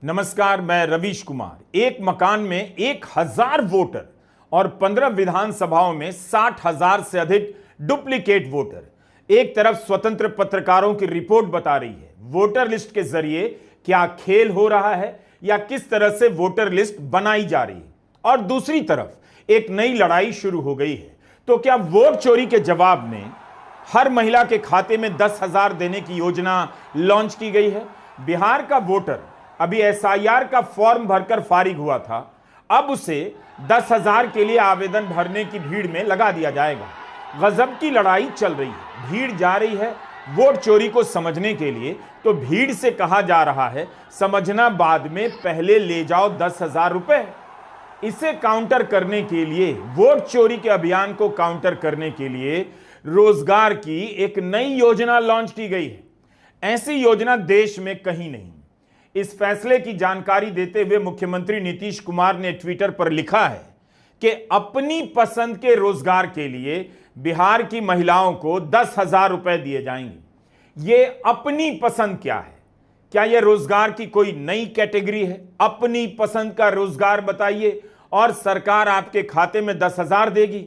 नमस्कार, मैं रवीश कुमार। एक मकान में 1000 वोटर और 15 विधानसभाओं में 60,000 से अधिक डुप्लीकेट वोटर। एक तरफ स्वतंत्र पत्रकारों की रिपोर्ट बता रही है वोटर लिस्ट के जरिए क्या खेल हो रहा है या किस तरह से वोटर लिस्ट बनाई जा रही है, और दूसरी तरफ एक नई लड़ाई शुरू हो गई है। तो क्या वोट चोरी के जवाब में हर महिला के खाते में 10,000 देने की योजना लॉन्च की गई है? बिहार का वोटर अभी एसआईआर का फॉर्म भरकर फारिग हुआ था, अब उसे 10,000 के लिए आवेदन भरने की भीड़ में लगा दिया जाएगा। गजब की लड़ाई चल रही है, भीड़ जा रही है वोट चोरी को समझने के लिए, तो भीड़ से कहा जा रहा है समझना बाद में, पहले ले जाओ 10,000 रुपए। इसे काउंटर करने के लिए, वोट चोरी के अभियान को काउंटर करने के लिए रोजगार की एक नई योजना लॉन्च की गई है। ऐसी योजना देश में कहीं नहीं। इस फैसले की जानकारी देते हुए मुख्यमंत्री नीतीश कुमार ने ट्विटर पर लिखा है कि अपनी पसंद के रोजगार के लिए बिहार की महिलाओं को 10,000 रुपए दिए जाएंगे। ये अपनी पसंद क्या है? क्या यह रोजगार की कोई नई कैटेगरी है? अपनी पसंद का रोजगार बताइए और सरकार आपके खाते में 10,000 देगी।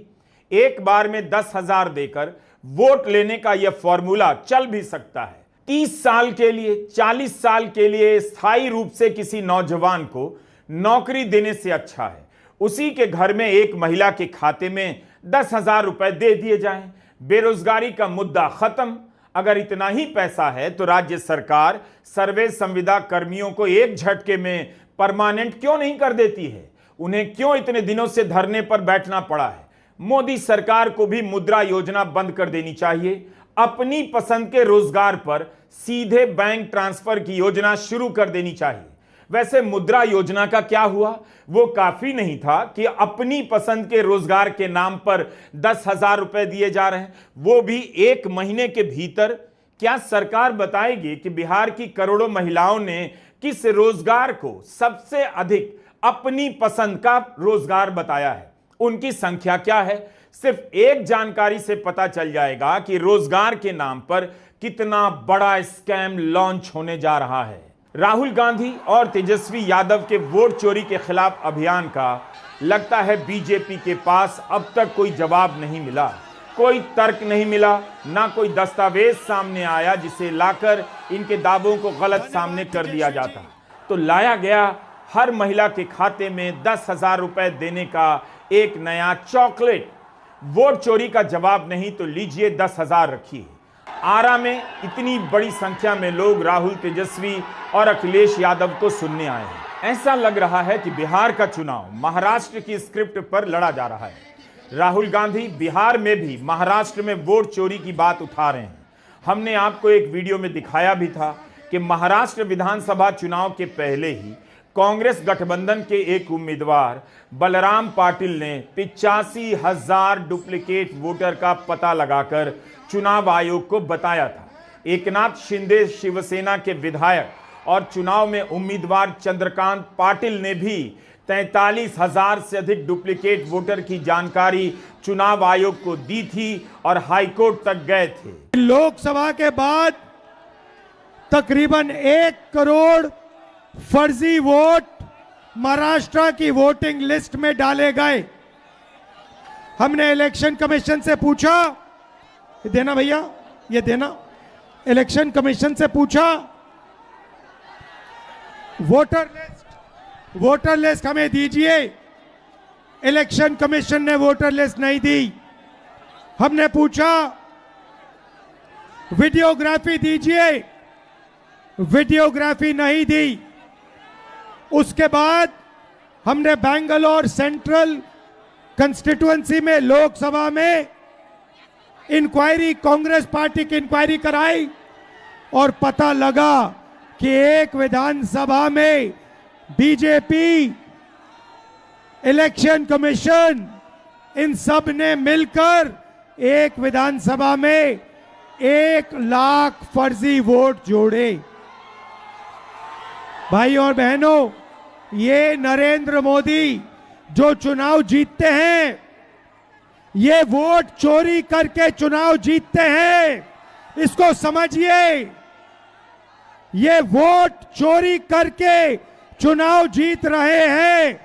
एक बार में 10,000 देकर वोट लेने का यह फॉर्मूला चल भी सकता है। 30 साल के लिए, 40 साल के लिए स्थायी रूप से किसी नौजवान को नौकरी देने से अच्छा है उसी के घर में एक महिला के खाते में 10,000 रुपए दे दिए जाएं। बेरोजगारी का मुद्दा खत्म। अगर इतना ही पैसा है तो राज्य सरकार सर्वे संविदा कर्मियों को एक झटके में परमानेंट क्यों नहीं कर देती है? उन्हें क्यों इतने दिनों से धरने पर बैठना पड़ा है? मोदी सरकार को भी मुद्रा योजना बंद कर देनी चाहिए। अपनी पसंद के रोजगार पर सीधे बैंक ट्रांसफर की योजना शुरू कर देनी चाहिए। वैसे मुद्रा योजना का क्या हुआ? वो काफी नहीं था कि अपनी पसंद के रोजगार के नाम पर 10,000 रुपए दिए जा रहे हैं, वो भी एक महीने के भीतर। क्या सरकार बताएगी कि बिहार की करोड़ों महिलाओं ने किस रोजगार को सबसे अधिक अपनी पसंद का रोजगार बताया है? उनकी संख्या क्या है? सिर्फ एक जानकारी से पता चल जाएगा कि रोजगार के नाम पर कितना बड़ा स्कैम लॉन्च होने जा रहा है। राहुल गांधी और तेजस्वी यादव के वोट चोरी के खिलाफ अभियान का लगता है बीजेपी के पास अब तक कोई जवाब नहीं मिला, कोई तर्क नहीं मिला, ना कोई दस्तावेज सामने आया जिसे लाकर इनके दावों को गलत सामने कर दिया जाता। तो लाया गया हर महिला के खाते में 10,000 रुपए देने का एक नया चॉकलेट। वोट चोरी का जवाब नहीं तो लीजिए 10,000 रखिए। आरा में इतनी बड़ी संख्या में लोग राहुल, तेजस्वी और अखिलेश यादव को सुनने आए हैं। ऐसा लग रहा है कि बिहार का चुनाव महाराष्ट्र की स्क्रिप्ट पर लड़ा जा रहा है। राहुल गांधी बिहार में भी महाराष्ट्र में वोट चोरी की बात उठा रहे हैं। हमने आपको एक वीडियो में दिखाया भी था कि महाराष्ट्र विधानसभा चुनाव के पहले ही कांग्रेस गठबंधन के एक उम्मीदवार बलराम पाटिल ने 85,000 डुप्लीकेट वोटर का पता लगाकर चुनाव आयोग को बताया था। एकनाथ शिंदे शिवसेना के विधायक और चुनाव में उम्मीदवार चंद्रकांत पाटिल ने भी 43,000 से अधिक डुप्लीकेट वोटर की जानकारी चुनाव आयोग को दी थी और हाईकोर्ट तक गए थे। लोकसभा के बाद तकरीबन 1 करोड़ फर्जी वोट महाराष्ट्र की वोटिंग लिस्ट में डाले गए। हमने इलेक्शन कमीशन से पूछा, ये देना भैया, ये देना। इलेक्शन कमीशन से पूछा वोटर लिस्ट हमें दीजिए। इलेक्शन कमीशन ने वोटर लिस्ट नहीं दी। हमने पूछा वीडियोग्राफी दीजिए, वीडियोग्राफी नहीं दी। उसके बाद हमने बेंगलोर सेंट्रल कंस्टिट्यूएंसी में लोकसभा में इंक्वायरी, कांग्रेस पार्टी की इंक्वायरी कराई और पता लगा कि एक विधानसभा में बीजेपी, इलेक्शन कमीशन, इन सब ने मिलकर एक विधानसभा में 1 लाख फर्जी वोट जोड़े। भाई और बहनों, ये नरेंद्र मोदी जो चुनाव जीतते हैं, ये वोट चोरी करके चुनाव जीतते हैं, इसको समझिए। ये वोट चोरी करके चुनाव जीत रहे हैं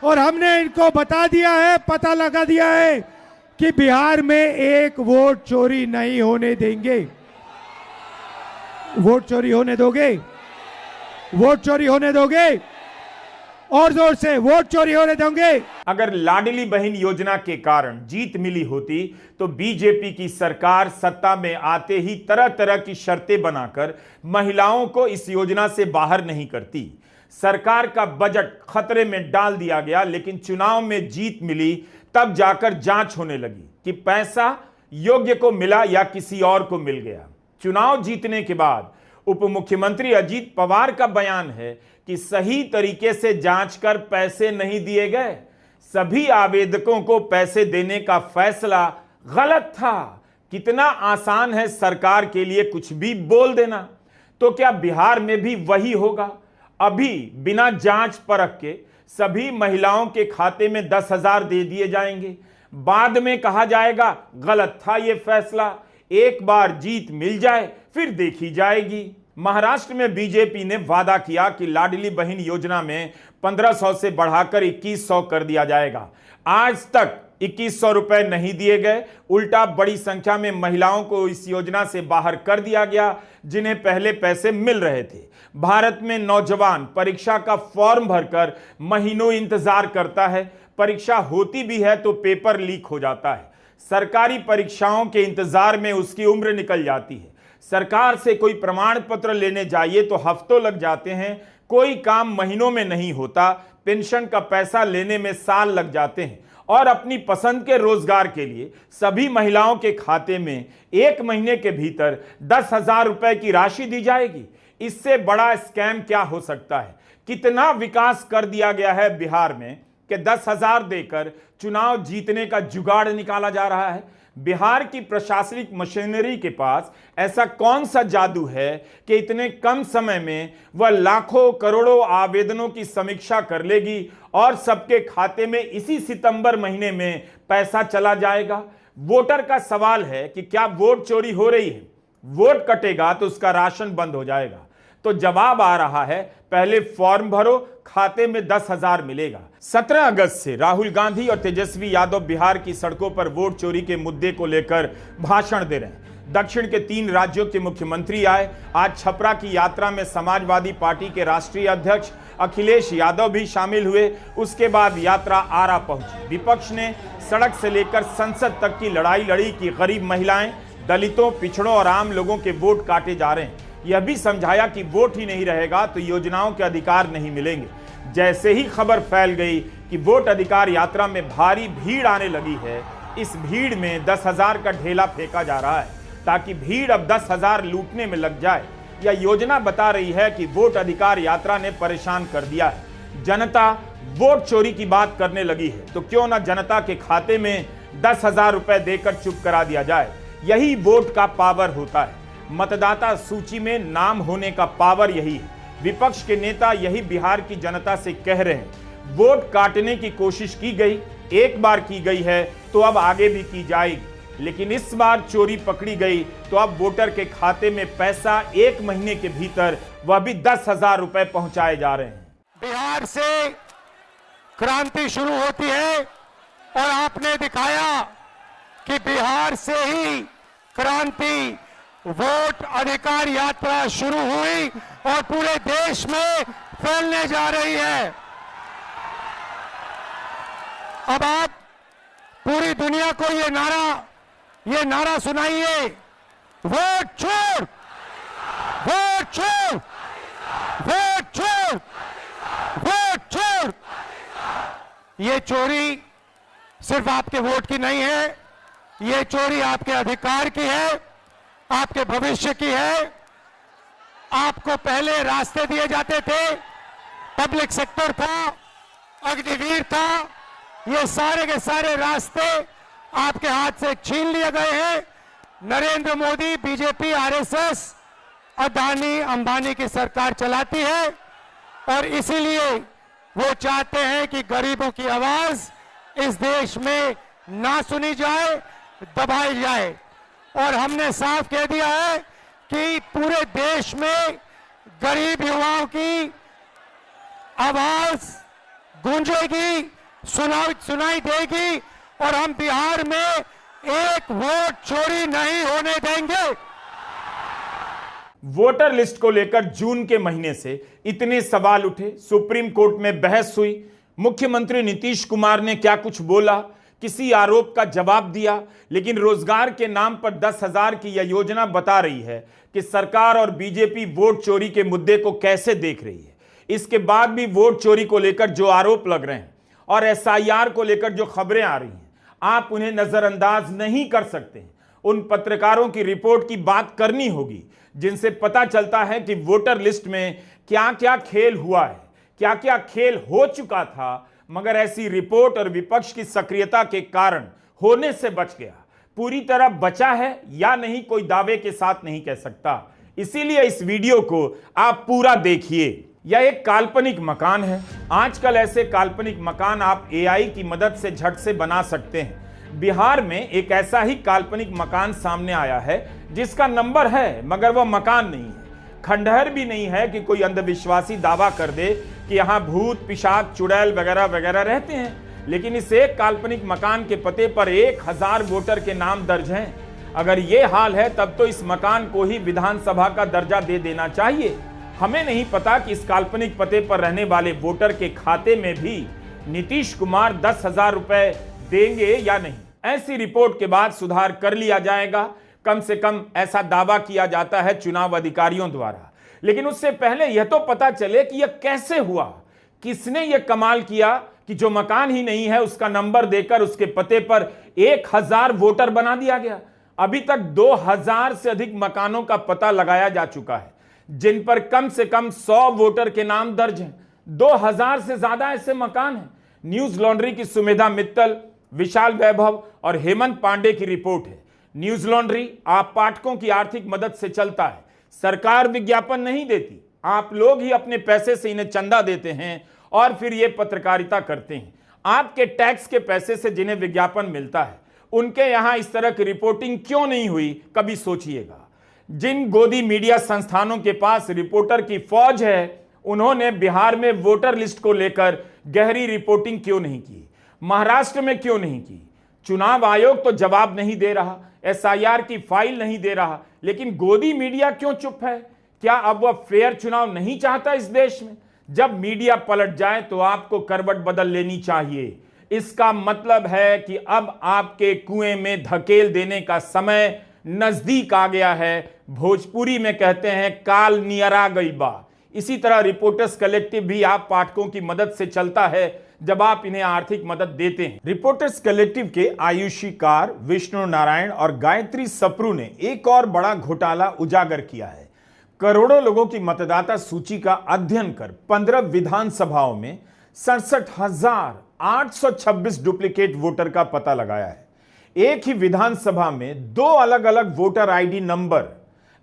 और हमने इनको बता दिया है, पता लगा दिया है कि बिहार में एक वोट चोरी नहीं होने देंगे। वोट चोरी होने दोगे? वोट चोरी होने दोगे? और जोर से, वोट चोरी होने दोगे? अगर लाडली बहन योजना के कारण जीत मिली होती तो बीजेपी की सरकार सत्ता में आते ही तरह तरह की शर्तें बनाकर महिलाओं को इस योजना से बाहर नहीं करती। सरकार का बजट खतरे में डाल दिया गया, लेकिन चुनाव में जीत मिली तब जाकर जांच होने लगी कि पैसा योग्य को मिला या किसी और को मिल गया। चुनाव जीतने के बाद उप मुख्यमंत्री अजीत पवार का बयान है कि सही तरीके से जांच कर पैसे नहीं दिए गए। सभी आवेदकों को पैसे देने का फैसला गलत था। कितना आसान है सरकार के लिए कुछ भी बोल देना। तो क्या बिहार में भी वही होगा? अभी बिना जांच परख के सभी महिलाओं के खाते में 10,000 दे दिए जाएंगे। बाद में कहा जाएगा गलत था यह फैसला। एक बार जीत मिल जाए फिर देखी जाएगी। महाराष्ट्र में बीजेपी ने वादा किया कि लाडली बहन योजना में 1500 से बढ़ाकर 2100 कर दिया जाएगा। आज तक 2100 रुपए नहीं दिए गए, उल्टा बड़ी संख्या में महिलाओं को इस योजना से बाहर कर दिया गया जिन्हें पहले पैसे मिल रहे थे। भारत में नौजवान परीक्षा का फॉर्म भरकर महीनों इंतजार करता है। परीक्षा होती भी है तो पेपर लीक हो जाता है। सरकारी परीक्षाओं के इंतजार में उसकी उम्र निकल जाती है। सरकार से कोई प्रमाण पत्र लेने जाइए तो हफ्तों लग जाते हैं। कोई काम महीनों में नहीं होता। पेंशन का पैसा लेने में साल लग जाते हैं। और अपनी पसंद के रोजगार के लिए सभी महिलाओं के खाते में 1 महीने के भीतर 10,000 रुपए की राशि दी जाएगी। इससे बड़ा स्कैम क्या हो सकता है? कितना विकास कर दिया गया है बिहार में कि 10,000 देकर चुनाव जीतने का जुगाड़ निकाला जा रहा है। बिहार की प्रशासनिक मशीनरी के पास ऐसा कौन सा जादू है कि इतने कम समय में वह लाखों करोड़ों आवेदनों की समीक्षा कर लेगी और सबके खाते में इसी सितंबर महीने में पैसा चला जाएगा। वोटर का सवाल है कि क्या वोट चोरी हो रही है? वोट कटेगा तो उसका राशन बंद हो जाएगा। तो जवाब आ रहा है, पहले फॉर्म भरो, खाते में 10,000 मिलेगा। 17 अगस्त से राहुल गांधी और तेजस्वी यादव बिहार की सड़कों पर वोट चोरी के मुद्दे को लेकर भाषण दे रहे हैं। दक्षिण के 3 राज्यों के मुख्यमंत्री आए। आज छपरा की यात्रा में समाजवादी पार्टी के राष्ट्रीय अध्यक्ष अखिलेश यादव भी शामिल हुए। उसके बाद यात्रा आरा पहुंची। विपक्ष ने सड़क से लेकर संसद तक की लड़ाई लड़ी कि गरीब महिलाएं, दलितों, पिछड़ों और आम लोगों के वोट काटे जा रहे हैं। यह भी समझाया कि वोट ही नहीं रहेगा तो योजनाओं के अधिकार नहीं मिलेंगे। जैसे ही खबर फैल गई कि वोट अधिकार यात्रा में भारी भीड़ आने लगी है, इस भीड़ में 10,000 का ढेला फेंका जा रहा है ताकि भीड़ अब 10,000 लूटने में लग जाए। यह योजना बता रही है कि वोट अधिकार यात्रा ने परेशान कर दिया है। जनता वोट चोरी की बात करने लगी है तो क्यों ना जनता के खाते में 10,000 रुपए देकर चुप करा दिया जाए। यही वोट का पावर होता है। मतदाता सूची में नाम होने का पावर यही है। विपक्ष के नेता यही बिहार की जनता से कह रहे हैं। वोट काटने की कोशिश की गई, एक बार की गई है तो अब आगे भी की जाएगी। लेकिन इस बार चोरी पकड़ी गई तो अब वोटर के खाते में पैसा 1 महीने के भीतर वह भी 10,000 रुपए पहुंचाए जा रहे हैं। बिहार से क्रांति शुरू होती है और आपने दिखाया कि बिहार से ही क्रांति, वोट अधिकार यात्रा शुरू हुई और पूरे देश में फैलने जा रही है। अब आप पूरी दुनिया को ये नारा सुनाइए, वोट छोड़, वोट छोड़, वोट छोड़, वोट छोड़। ये चोरी सिर्फ आपके वोट की नहीं है, ये चोरी आपके अधिकार की है, आपके भविष्य की है। आपको पहले रास्ते दिए जाते थे, पब्लिक सेक्टर था, अग्निवीर था, ये सारे के सारे रास्ते आपके हाथ से छीन लिए गए हैं। नरेंद्र मोदी, बीजेपी, आरएसएस, अदानी अंबानी की सरकार चलाती है और इसीलिए वो चाहते हैं कि गरीबों की आवाज इस देश में ना सुनी जाए, दबाई जाए। और हमने साफ कह दिया है कि पूरे देश में गरीब युवाओं की आवाज गूंजेगी, सुनाई देगी और हम बिहार में एक वोट चोरी नहीं होने देंगे। वोटर लिस्ट को लेकर जून के महीने से इतने सवाल उठे, सुप्रीम कोर्ट में बहस हुई, मुख्यमंत्री नीतीश कुमार ने क्या कुछ बोला, किसी आरोप का जवाब दिया, लेकिन रोजगार के नाम पर 10,000 की यह योजना बता रही है कि सरकार और बीजेपी वोट चोरी के मुद्दे को कैसे देख रही है। इसके बाद भी वोट चोरी को लेकर जो आरोप लग रहे हैं और एसआईआर को लेकर जो खबरें आ रही हैं, आप उन्हें नजरअंदाज नहीं कर सकते। उन पत्रकारों की रिपोर्ट की बात करनी होगी जिनसे पता चलता है कि वोटर लिस्ट में क्या क्या खेल हुआ है, क्या क्या खेल हो चुका था, मगर ऐसी रिपोर्ट और विपक्ष की सक्रियता के कारण होने से बच गया। पूरी तरह बचा है या नहीं कोई दावे के साथ नहीं कह सकता। इसीलिए इस वीडियो को आप पूरा देखिए। यह एक काल्पनिक मकान है। आजकल ऐसे काल्पनिक मकान आप एआई की मदद से झट से बना सकते हैं। बिहार में एक ऐसा ही काल्पनिक मकान सामने आया है जिसका नंबर है मगर वह मकान नहीं है। खंडहर भी नहीं है कि कोई अंधविश्वासी दावा कर दे कि यहां भूत, पिशाच, चुड़ैल वगैरह वगैरह रहते हैं। लेकिन इस एक काल्पनिक मकान के पते पर 1000 वोटर के नाम दर्ज हैं। अगर यह हाल है तब तो इस मकान को ही विधानसभा का दर्जा दे देना चाहिए। हमें नहीं पता कि इस काल्पनिक पते पर रहने वाले वोटर के खाते में भी नीतीश कुमार 10,000 रुपए देंगे या नहीं। ऐसी रिपोर्ट के बाद सुधार कर लिया जाएगा, कम से कम ऐसा दावा किया जाता है चुनाव अधिकारियों द्वारा। लेकिन उससे पहले यह तो पता चले कि यह कैसे हुआ, किसने यह कमाल किया कि जो मकान ही नहीं है उसका नंबर देकर उसके पते पर 1000 वोटर बना दिया गया। अभी तक 2000 से अधिक मकानों का पता लगाया जा चुका है जिन पर कम से कम 100 वोटर के नाम दर्ज हैं। 2000 से ज्यादा ऐसे मकान हैं। न्यूज लॉन्ड्री की सुमेधा मित्तल, विशाल वैभव और हेमंत पांडे की रिपोर्ट है। न्यूज लॉन्ड्री आप पाठकों की आर्थिक मदद से चलता है। सरकार विज्ञापन नहीं देती, आप लोग ही अपने पैसे से इन्हें चंदा देते हैं और फिर ये पत्रकारिता करते हैं। आपके टैक्स के पैसे से जिन्हें विज्ञापन मिलता है उनके यहां इस तरह की रिपोर्टिंग क्यों नहीं हुई, कभी सोचिएगा। जिन गोदी मीडिया संस्थानों के पास रिपोर्टर की फौज है उन्होंने बिहार में वोटर लिस्ट को लेकर गहरी रिपोर्टिंग क्यों नहीं की, महाराष्ट्र में क्यों नहीं की। चुनाव आयोग तो जवाब नहीं दे रहा, एसआईआर की फाइल नहीं दे रहा, लेकिन गोदी मीडिया क्यों चुप है? क्या अब वह फेयर चुनाव नहीं चाहता इस देश में? जब मीडिया पलट जाए तो आपको करवट बदल लेनी चाहिए। इसका मतलब है कि अब आपके कुएं में धकेल देने का समय नजदीक आ गया है। भोजपुरी में कहते हैं काल नियरा गई बा। इसी तरह रिपोर्टर्स कलेक्टिव भी आप पाठकों की मदद से चलता है जब आप इन्हें आर्थिक मदद देते हैं। रिपोर्टर्स कलेक्टिव के आयुषी कार, विष्णु नारायण और गायत्री सप्रू ने एक और बड़ा घोटाला उजागर किया है। करोड़ों लोगों की मतदाता सूची का अध्ययन कर 15 विधानसभाओं में 67,826 डुप्लीकेट वोटर का पता लगाया है। एक ही विधानसभा में 2 अलग अलग वोटर आईडी नंबर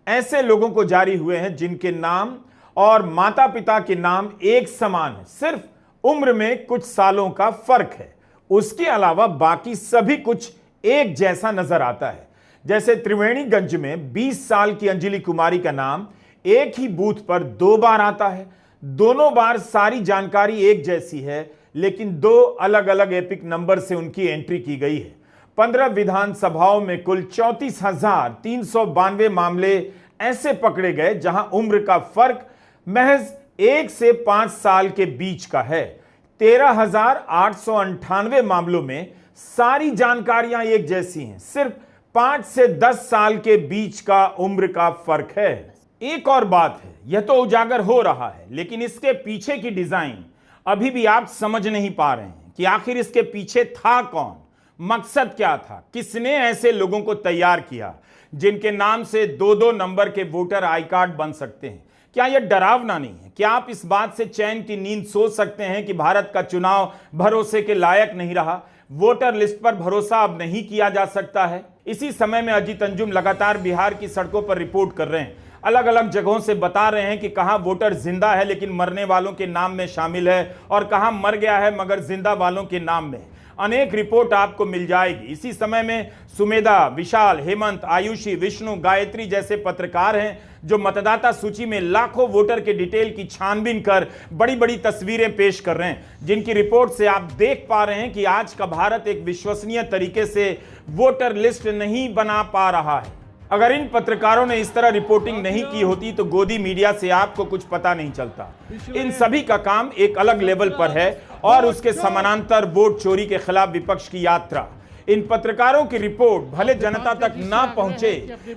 ऐसे लोगों को जारी हुए हैं जिनके नाम और माता पिता के नाम एक समान है, सिर्फ उम्र में कुछ सालों का फर्क है। उसके अलावा बाकी सभी कुछ एक जैसा नजर आता है। जैसे त्रिवेणीगंज में 20 साल की अंजलि कुमारी का नाम एक ही बूथ पर 2 बार आता है। दोनों बार सारी जानकारी एक जैसी है, लेकिन 2 अलग अलग एपिक नंबर से उनकी एंट्री की गई है। 15 विधानसभाओं में कुल 34,392 मामले ऐसे पकड़े गए जहां उम्र का फर्क महज 1 से 5 साल के बीच का है। 13,898 मामलों में सारी जानकारियां एक जैसी हैं, सिर्फ 5 से 10 साल के बीच का उम्र का फर्क है। एक और बात है, यह तो उजागर हो रहा है, लेकिन इसके पीछे की डिजाइन अभी भी आप समझ नहीं पा रहे हैं कि आखिर इसके पीछे था कौन, मकसद क्या था, किसने ऐसे लोगों को तैयार किया जिनके नाम से 2-2 नंबर के वोटर आई कार्ड बन सकते हैं। क्या यह डरावना नहीं है? क्या आप इस बात से चैन की नींद सो सकते हैं कि भारत का चुनाव भरोसे के लायक नहीं रहा, वोटर लिस्ट पर भरोसा अब नहीं किया जा सकता है? इसी समय में अजीत अंजुम लगातार बिहार की सड़कों पर रिपोर्ट कर रहे हैं, अलग अलग जगहों से बता रहे हैं कि कहां वोटर जिंदा है लेकिन मरने वालों के नाम में शामिल है और कहां मर गया है मगर जिंदा वालों के नाम में। अनेक रिपोर्ट आपको मिल जाएगी। इसी समय में सुमेधा, विशाल, हेमंत, आयुषी, विष्णु, गायत्री जैसे पत्रकार हैं जो मतदाता सूची में लाखों वोटर के डिटेल की छानबीन कर बड़ी बड़ी तस्वीरें पेश कर रहे हैं, जिनकी रिपोर्ट से आप देख पा रहे हैं कि आज का भारत एक विश्वसनीय तरीके से वोटर लिस्ट नहीं बना पा रहा है। अगर इन पत्रकारों ने इस तरह रिपोर्टिंग नहीं की होती तो गोदी मीडिया से आपको कुछ पता नहीं चलता। इन सभी का काम एक अलग लेवल पर है और उसके समानांतर वोट चोरी के खिलाफ विपक्ष की यात्रा। इन पत्रकारों की रिपोर्ट भले जनता तक ना पहुंचे,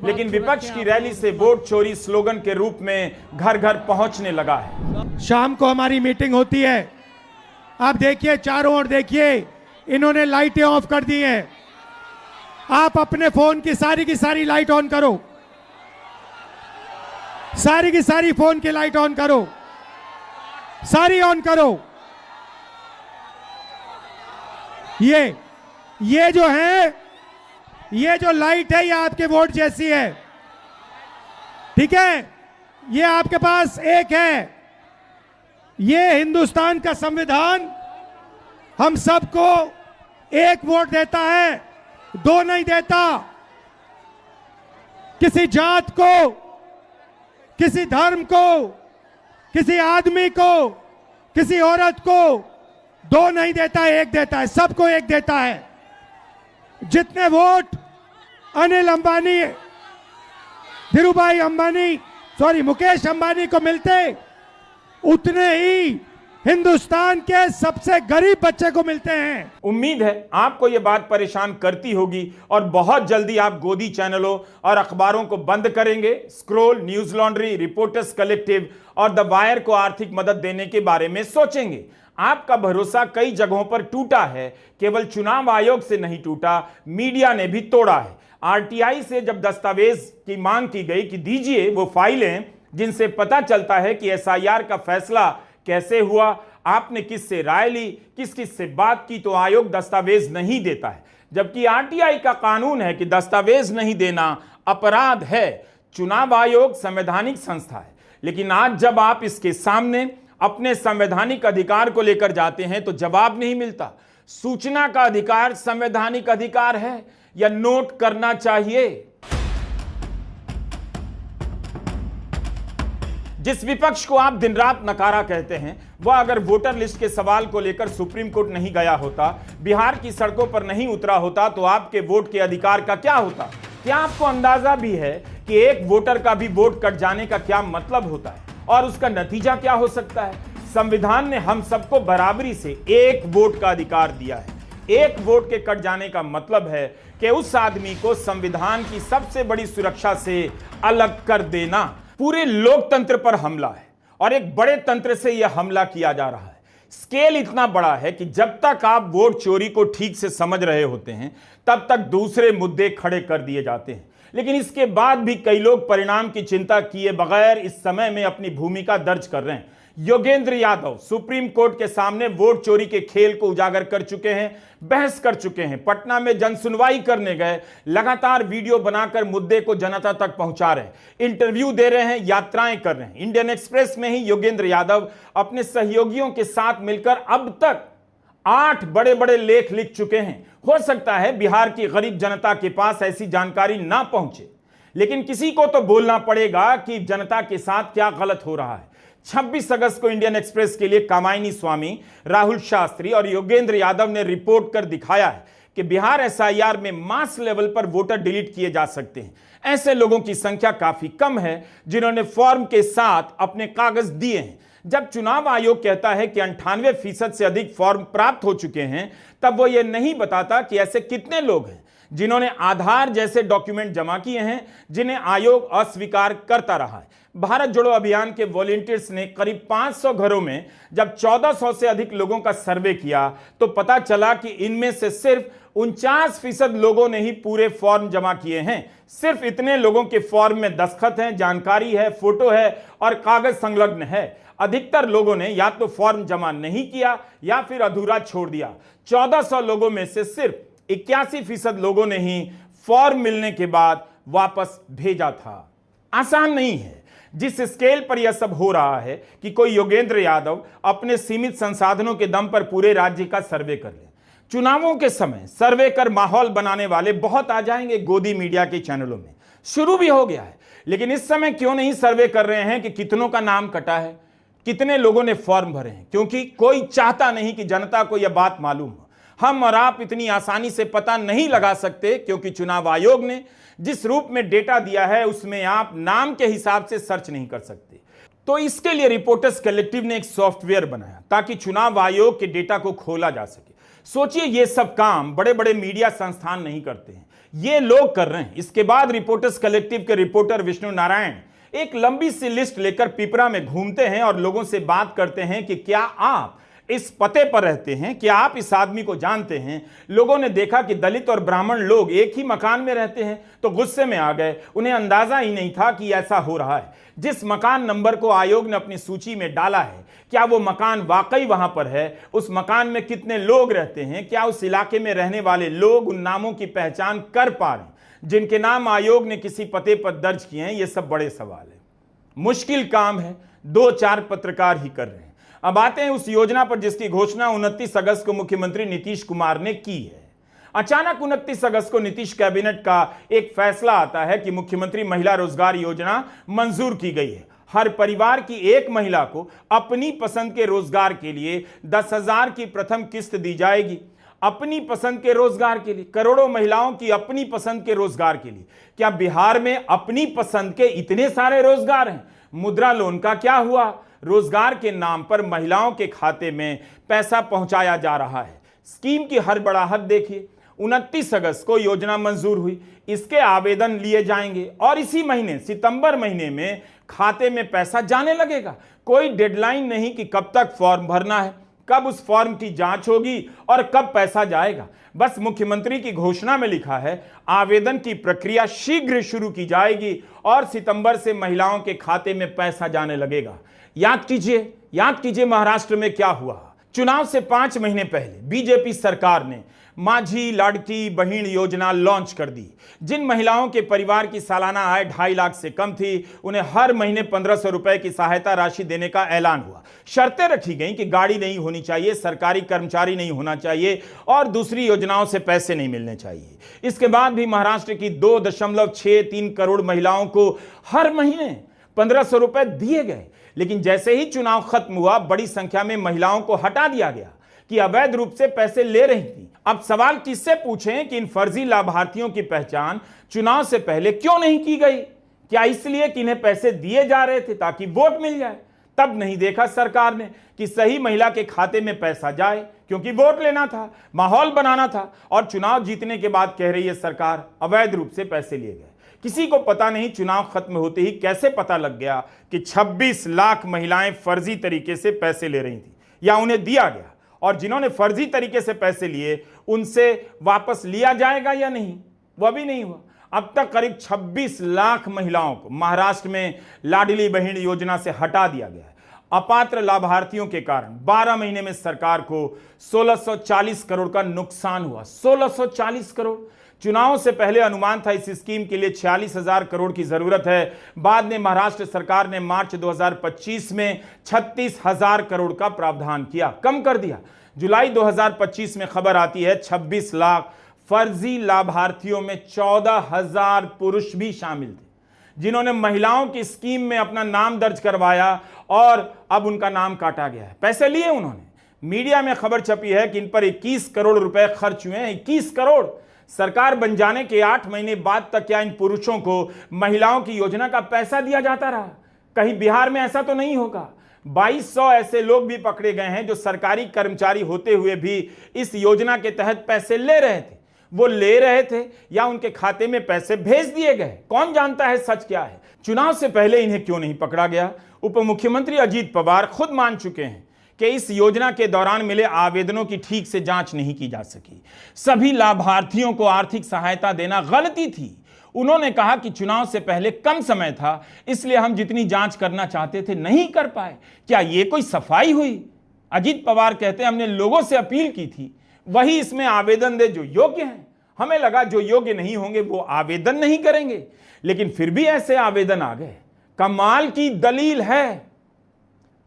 लेकिन विपक्ष की रैली से वोट चोरी स्लोगन के रूप में घर घर पहुंचने लगा है। शाम को हमारी मीटिंग होती है, आप देखिए चारों ओर देखिए, इन्होंने लाइटें ऑफ कर दी हैं। आप अपने फोन की सारी लाइट ऑन करो, सारी की सारी फोन की लाइट ऑन करो, सारी ऑन करो। ये जो है, ये जो लाइट है, ये आपके वोट जैसी है, ठीक है। ये आपके पास एक है, ये हिंदुस्तान का संविधान हम सबको एक वोट देता है, दो नहीं देता। किसी जात को, किसी धर्म को, किसी आदमी को, किसी औरत को दो नहीं देता, एक देता है, सबको एक देता है। जितने वोट अनिल अंबानी, धीरूभाई अंबानी, मुकेश अंबानी को मिलते, उतने ही हिंदुस्तान के सबसे गरीब बच्चे को मिलते हैं। उम्मीद है आपको यह बात परेशान करती होगी और बहुत जल्दी आप गोदी चैनलों और अखबारों को बंद करेंगे। Scroll, news laundry, reporters collective और द वायर को आर्थिक मदद देने के बारे में सोचेंगे। आपका भरोसा कई जगहों पर टूटा है, केवल चुनाव आयोग से नहीं टूटा, मीडिया ने भी तोड़ा है। आरटीआई से जब दस्तावेज की मांग की गई कि दीजिए वो फाइलें जिनसे पता चलता है कि एसआईआर का फैसला कैसे हुआ, आपने किससे राय ली, किस किस से बात की, तो आयोग दस्तावेज नहीं देता है। जबकि आरटीआई का कानून है कि दस्तावेज नहीं देना अपराध है। चुनाव आयोग संवैधानिक संस्था है, लेकिन आज जब आप इसके सामने अपने संवैधानिक अधिकार को लेकर जाते हैं तो जवाब नहीं मिलता। सूचना का अधिकार संवैधानिक अधिकार है या नोट करना चाहिए? जिस विपक्ष को आप दिन रात नकारा कहते हैं, वह अगर वोटर लिस्ट के सवाल को लेकर सुप्रीम कोर्ट नहीं गया होता, बिहार की सड़कों पर नहीं उतरा होता, तो आपके वोट के अधिकार का क्या होता? क्या आपको अंदाजा भी है कि एक वोटर का भी वोट कट जाने का क्या मतलब होता है और उसका नतीजा क्या हो सकता है? संविधान ने हम सबको बराबरी से एक वोट का अधिकार दिया है। एक वोट के कट जाने का मतलब है कि उस आदमी को संविधान की सबसे बड़ी सुरक्षा से अलग कर देना। पूरे लोकतंत्र पर हमला है और एक बड़े तंत्र से यह हमला किया जा रहा है। स्केल इतना बड़ा है कि जब तक आप वोट चोरी को ठीक से समझ रहे होते हैं, तब तक दूसरे मुद्दे खड़े कर दिए जाते हैं। लेकिन इसके बाद भी कई लोग परिणाम की चिंता किए बगैर इस समय में अपनी भूमिका दर्ज कर रहे हैं। योगेंद्र यादव सुप्रीम कोर्ट के सामने वोट चोरी के खेल को उजागर कर चुके हैं, बहस कर चुके हैं, पटना में जनसुनवाई करने गए, लगातार वीडियो बनाकर मुद्दे को जनता तक पहुंचा रहे हैं, इंटरव्यू दे रहे हैं, यात्राएं कर रहे हैं। इंडियन एक्सप्रेस में ही योगेंद्र यादव अपने सहयोगियों के साथ मिलकर अब तक 8 बड़े बड़े लेख लिख चुके हैं। हो सकता है बिहार की गरीब जनता के पास ऐसी जानकारी ना पहुंचे, लेकिन किसी को तो बोलना पड़ेगा कि जनता के साथ क्या गलत हो रहा है। 26 अगस्त को इंडियन एक्सप्रेस के लिए कामायनी स्वामी, राहुल शास्त्री और योगेंद्र यादव ने रिपोर्ट कर दिखाया है कि बिहार एसआईआर में मास लेवल पर वोटर डिलीट किए जा सकते हैं। ऐसे लोगों की संख्या काफी कम है जिन्होंने फॉर्म के साथ अपने कागज दिए हैं। जब चुनाव आयोग कहता है कि 98% से अधिक फॉर्म प्राप्त हो चुके हैं, तब वो ये नहीं बताता कि ऐसे कितने लोग हैं जिन्होंने आधार जैसे डॉक्यूमेंट जमा किए हैं, जिन्हें आयोग अस्वीकार करता रहा है। भारत जोड़ो अभियान के वॉलंटियर्स ने करीब 500 घरों में जब 1400 से अधिक लोगों का सर्वे किया, तो पता चला कि इनमें से सिर्फ 49% लोगों ने ही पूरे फॉर्म जमा किए हैं। सिर्फ इतने लोगों के फॉर्म में दस्तखत हैं, जानकारी है, फोटो है और कागज संलग्न है। अधिकतर लोगों ने या तो फॉर्म जमा नहीं किया या फिर अधूरा छोड़ दिया। 1400 लोगों में से सिर्फ 81% लोगों ने ही फॉर्म मिलने के बाद वापस भेजा था। आसान नहीं है। जिस स्केल पर यह सब हो रहा है कि कोई योगेंद्र यादव अपने सीमित संसाधनों के दम पर पूरे राज्य का सर्वे कर ले, चुनावों के समय सर्वे कर माहौल बनाने वाले बहुत आ जाएंगे गोदी मीडिया के चैनलों में, शुरू भी हो गया है। लेकिन इस समय क्यों नहीं सर्वे कर रहे हैं कि कितनों का नाम कटा है, कितने लोगों ने फॉर्म भरे हैं? क्योंकि कोई चाहता नहीं कि जनता को यह बात मालूम हो। हम और आप इतनी आसानी से पता नहीं लगा सकते, क्योंकि चुनाव आयोग ने जिस रूप में डेटा दिया है उसमें आप नाम के हिसाब से सर्च नहीं कर सकते। तो इसके लिए रिपोर्टर्स कलेक्टिव ने एक सॉफ्टवेयर बनाया ताकि चुनाव आयोग के डेटा को खोला जा सके। सोचिए, ये सब काम बड़े बड़े मीडिया संस्थान नहीं करते हैं, ये लोग कर रहे हैं। इसके बाद रिपोर्टर्स कलेक्टिव के रिपोर्टर विष्णु नारायण एक लंबी सी लिस्ट लेकर पिपरा में घूमते हैं और लोगों से बात करते हैं कि क्या आप इस पते पर रहते हैं, क्या आप इस आदमी को जानते हैं? लोगों ने देखा कि दलित और ब्राह्मण लोग एक ही मकान में रहते हैं तो गुस्से में आ गए। उन्हें अंदाजा ही नहीं था कि ऐसा हो रहा है। जिस मकान नंबर को आयोग ने अपनी सूची में डाला है, क्या वो मकान वाकई वहां पर है? उस मकान में कितने लोग रहते हैं? क्या उस इलाके में रहने वाले लोग उन नामों की पहचान कर पा रहे हैं जिनके नाम आयोग ने किसी पते पर दर्ज किए हैं? ये सब बड़े सवाल है। मुश्किल काम है, 2-4 पत्रकार ही कर रहे हैं। अब आते हैं उस योजना पर जिसकी घोषणा 29 अगस्त को मुख्यमंत्री नीतीश कुमार ने की है। अचानक 29 अगस्त को नीतीश कैबिनेट का एक फैसला आता है कि मुख्यमंत्री महिला रोजगार योजना मंजूर की गई है। हर परिवार की एक महिला को अपनी पसंद के रोजगार के लिए 10,000 की प्रथम किस्त दी जाएगी। अपनी पसंद के रोजगार के लिए, करोड़ों महिलाओं की अपनी पसंद के रोजगार के लिए। क्या बिहार में अपनी पसंद के इतने सारे रोजगार हैं? मुद्रा लोन का क्या हुआ? रोजगार के नाम पर महिलाओं के खाते में पैसा पहुंचाया जा रहा है। स्कीम की हड़बड़ाहट देखिए। 29 अगस्त को योजना मंजूर हुई, इसके आवेदन लिए जाएंगे और इसी महीने सितंबर महीने में खाते में पैसा जाने लगेगा। कोई डेडलाइन नहीं कि कब तक फॉर्म भरना है, कब उस फॉर्म की जांच होगी और कब पैसा जाएगा। बस मुख्यमंत्री की घोषणा में लिखा है आवेदन की प्रक्रिया शीघ्र शुरू की जाएगी और सितंबर से महिलाओं के खाते में पैसा जाने लगेगा। याद कीजिए महाराष्ट्र में क्या हुआ। चुनाव से 5 महीने पहले बीजेपी सरकार ने माझी लाड़की बहिण योजना लॉन्च कर दी। जिन महिलाओं के परिवार की सालाना आय 2.5 लाख से कम थी, उन्हें हर महीने 1500 रुपए की सहायता राशि देने का ऐलान हुआ। शर्तें रखी गई कि गाड़ी नहीं होनी चाहिए, सरकारी कर्मचारी नहीं होना चाहिए और दूसरी योजनाओं से पैसे नहीं मिलने चाहिए। इसके बाद भी महाराष्ट्र की 2.63 करोड़ महिलाओं को हर महीने 1500 रुपए दिए गए। लेकिन जैसे ही चुनाव खत्म हुआ, बड़ी संख्या में महिलाओं को हटा दिया गया कि अवैध रूप से पैसे ले रही थी। अब सवाल किससे पूछें कि इन फर्जी लाभार्थियों की पहचान चुनाव से पहले क्यों नहीं की गई? क्या इसलिए कि इन्हें पैसे दिए जा रहे थे ताकि वोट मिल जाए? तब नहीं देखा सरकार ने कि सही महिला के खाते में पैसा जाए, क्योंकि वोट लेना था, माहौल बनाना था। और चुनाव जीतने के बाद कह रही है सरकार अवैध रूप से पैसे लिए गए। किसी को पता नहीं चुनाव खत्म होते ही कैसे पता लग गया कि 26 लाख महिलाएं फर्जी तरीके से पैसे ले रही थी या उन्हें दिया गया, और जिन्होंने फर्जी तरीके से पैसे लिए उनसे वापस लिया जाएगा या नहीं, वह भी नहीं हुआ। अब तक करीब 26 लाख महिलाओं को महाराष्ट्र में लाडली बहन योजना से हटा दिया गया है। अपात्र लाभार्थियों के कारण 12 महीने में सरकार को 1640 करोड़ का नुकसान हुआ। 1640 करोड़। चुनावों से पहले अनुमान था इस स्कीम के लिए 46,000 करोड़ की जरूरत है। बाद में महाराष्ट्र सरकार ने मार्च 2025 में 36,000 करोड़ का प्रावधान किया, कम कर दिया। जुलाई 2025 में खबर आती है 26 लाख फर्जी लाभार्थियों में 14,000 पुरुष भी शामिल थे, जिन्होंने महिलाओं की स्कीम में अपना नाम दर्ज करवाया और अब उनका नाम काटा गया है। पैसे लिए उन्होंने। मीडिया में खबर छपी है कि इन पर 21 करोड़ रुपए खर्च हुए हैं। 21 करोड़। सरकार बन जाने के 8 महीने बाद तक क्या इन पुरुषों को महिलाओं की योजना का पैसा दिया जाता रहा? कहीं बिहार में ऐसा तो नहीं होगा? 2200 ऐसे लोग भी पकड़े गए हैं जो सरकारी कर्मचारी होते हुए भी इस योजना के तहत पैसे ले रहे थे। वो ले रहे थे या उनके खाते में पैसे भेज दिए गए, कौन जानता है सच क्या है। चुनाव से पहले इन्हें क्यों नहीं पकड़ा गया? उप मुख्यमंत्री अजीत पवार खुद मान चुके हैं कि इस योजना के दौरान मिले आवेदनों की ठीक से जांच नहीं की जा सकी। सभी लाभार्थियों को आर्थिक सहायता देना गलती थी। उन्होंने कहा कि चुनाव से पहले कम समय था, इसलिए हम जितनी जांच करना चाहते थे नहीं कर पाए। क्या ये कोई सफाई हुई? अजीत पवार कहते हैं हमने लोगों से अपील की थी, वही इसमें आवेदन दे जो योग्य हैं। हमें लगा जो योग्य नहीं होंगे वो आवेदन नहीं करेंगे, लेकिन फिर भी ऐसे आवेदन आ गए। कमाल की दलील है।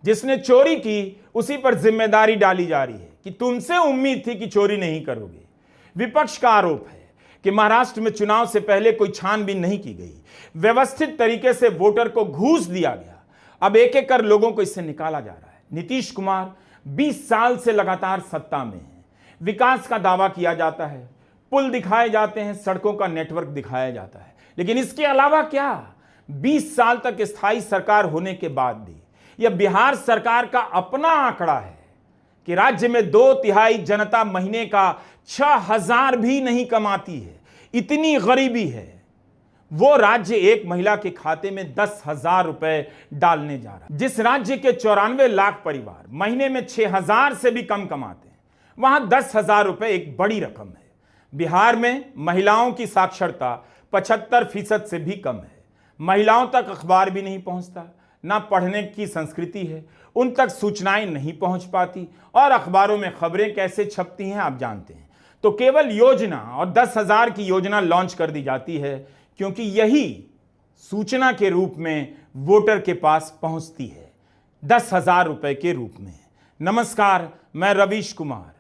जिसने चोरी की उसी पर जिम्मेदारी डाली जा रही है। कि तुमसे उम्मीद थी कि चोरी नहीं करोगे। विपक्ष का आरोप है कि महाराष्ट्र में चुनाव से पहले कोई छानबीन नहीं की गई, व्यवस्थित तरीके से वोटर को घूस दिया गया। अब एक एक कर लोगों को इससे निकाला जा रहा है। नीतीश कुमार 20 साल से लगातार सत्ता में है। विकास का दावा किया जाता है, पुल दिखाए जाते हैं, सड़कों का नेटवर्क दिखाया जाता है, लेकिन इसके अलावा क्या? 20 साल तक स्थायी सरकार होने के बाद भी यह बिहार सरकार का अपना आंकड़ा है कि राज्य में 2/3 जनता महीने का 6,000 भी नहीं कमाती है। इतनी गरीबी है। वो राज्य एक महिला के खाते में 10,000 रुपए डालने जा रहा है। जिस राज्य के 94 लाख परिवार महीने में 6,000 से भी कम कमाते हैं, वहां 10,000 रुपए एक बड़ी रकम है। बिहार में महिलाओं की साक्षरता 75% से भी कम है। महिलाओं तक अखबार भी नहीं पहुंचता, ना पढ़ने की संस्कृति है, उन तक सूचनाएं नहीं पहुंच पाती, और अखबारों में खबरें कैसे छपती हैं आप जानते हैं। तो केवल योजना और 10,000 की योजना लॉन्च कर दी जाती है क्योंकि यही सूचना के रूप में वोटर के पास पहुंचती है, 10,000 रुपए के रूप में। नमस्कार, मैं रवीश कुमार।